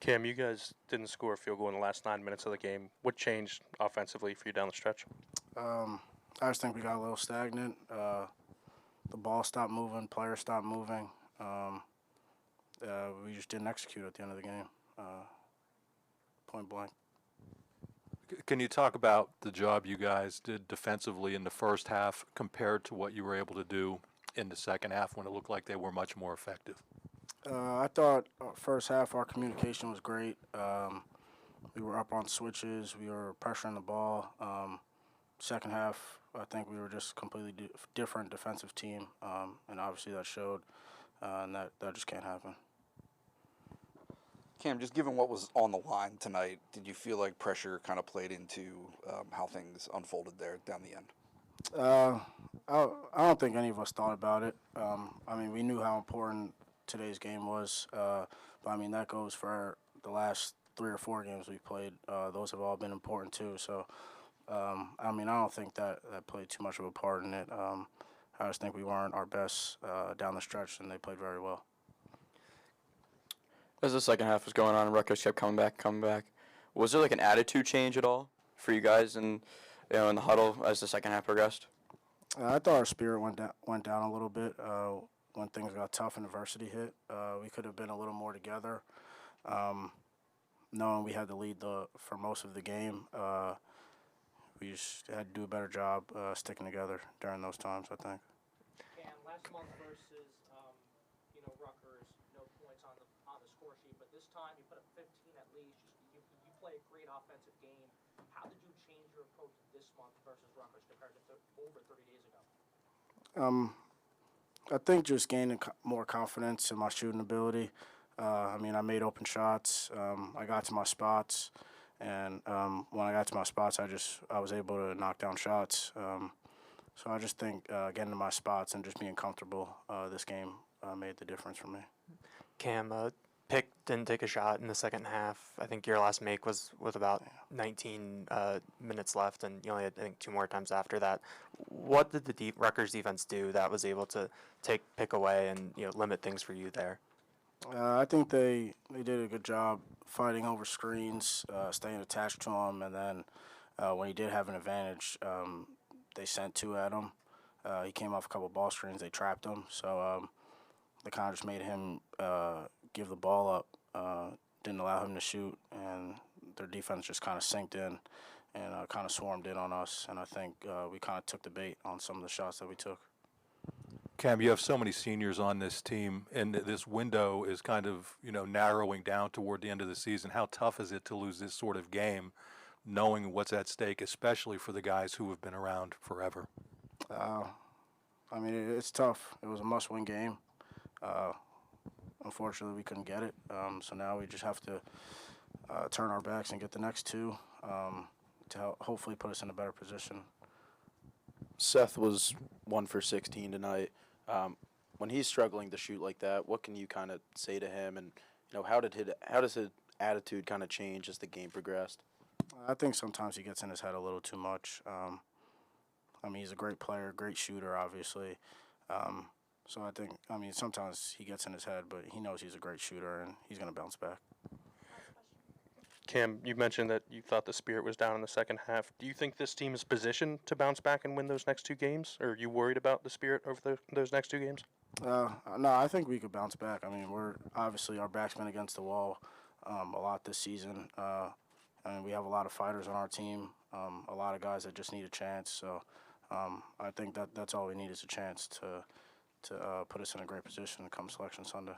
Cam, you guys didn't score a field goal in the last 9 minutes of the game. What changed offensively for you down the stretch? I just think we got a little stagnant. The ball stopped moving, players stopped moving. We just didn't execute at the end of the game, point blank. Can you talk about the job you guys did defensively in the first half compared to what you were able to do in the second half when it looked like they were much more effective? I thought first half our communication was great. We were up on switches. We were pressuring the ball. Second half, I think we were just a completely different defensive team, and obviously that showed, and that just can't happen. Cam, just given what was on the line tonight, did you feel like pressure kind of played into how things unfolded there down the end? I don't think any of us thought about it. We knew how important today's game was, but that goes for the last 3 or 4 games we played. Those have all been important too. So, I don't think that played too much of a part in it. I just think we weren't our best down the stretch, and they played very well. As the second half was going on, Rutgers kept coming back. Was there like an attitude change at all for you guys in the huddle as the second half progressed? I thought our spirit went down a little bit when things got tough and adversity hit. We could have been a little more together. Knowing we had the lead for most of the game, we just had to do a better job sticking together during those times, I think. Cam, last month versus Rutgers, no points on the score sheet, but this time you put up 15 at least. You play a great offensive game. How did you change your approach this month versus Rutgers compared to over 30 days ago? I think just gaining more confidence in my shooting ability. I made open shots. I got to my spots, and when I got to my spots, I was able to knock down shots. So I just think getting to my spots and just being comfortable this game made the difference for me. Cam, Pick didn't take a shot in the second half. I think your last make was with about 19 minutes left, and you only had, I think, 2 more times after that. What did the Rutgers defense do that was able to take Pick away and limit things for you there? I think they did a good job fighting over screens, staying attached to him, and then when he did have an advantage, they sent 2 at him. He came off a couple ball screens. They trapped him, so they kind of just made him give the ball up, didn't allow him to shoot, and their defense just kind of sinked in and kind of swarmed in on us, and I think we kind of took the bait on some of the shots that we took. Cam, you have so many seniors on this team, and this window is kind of, narrowing down toward the end of the season. How tough is it to lose this sort of game, knowing what's at stake, especially for the guys who have been around forever? It's tough. It was a must-win game. Unfortunately, we couldn't get it. So now we just have to turn our backs and get the next 2 to hopefully put us in a better position. Seth was 1 for 16 tonight. When he's struggling to shoot like that, what can you kind of say to him, and how does his attitude kind of change as the game progressed? I think sometimes he gets in his head a little too much. He's a great player, great shooter, obviously. So I think, sometimes he gets in his head, but he knows he's a great shooter and he's going to bounce back. Cam, you mentioned that you thought the spirit was down in the second half. Do you think this team is positioned to bounce back and win those next 2 games? Or are you worried about the spirit over those next 2 games? No, I think we could bounce back. We're obviously our back's been against the wall a lot this season. We have a lot of fighters on our team, a lot of guys that just need a chance. So I think that's all we need is a chance to put us in a great position come Selection Sunday.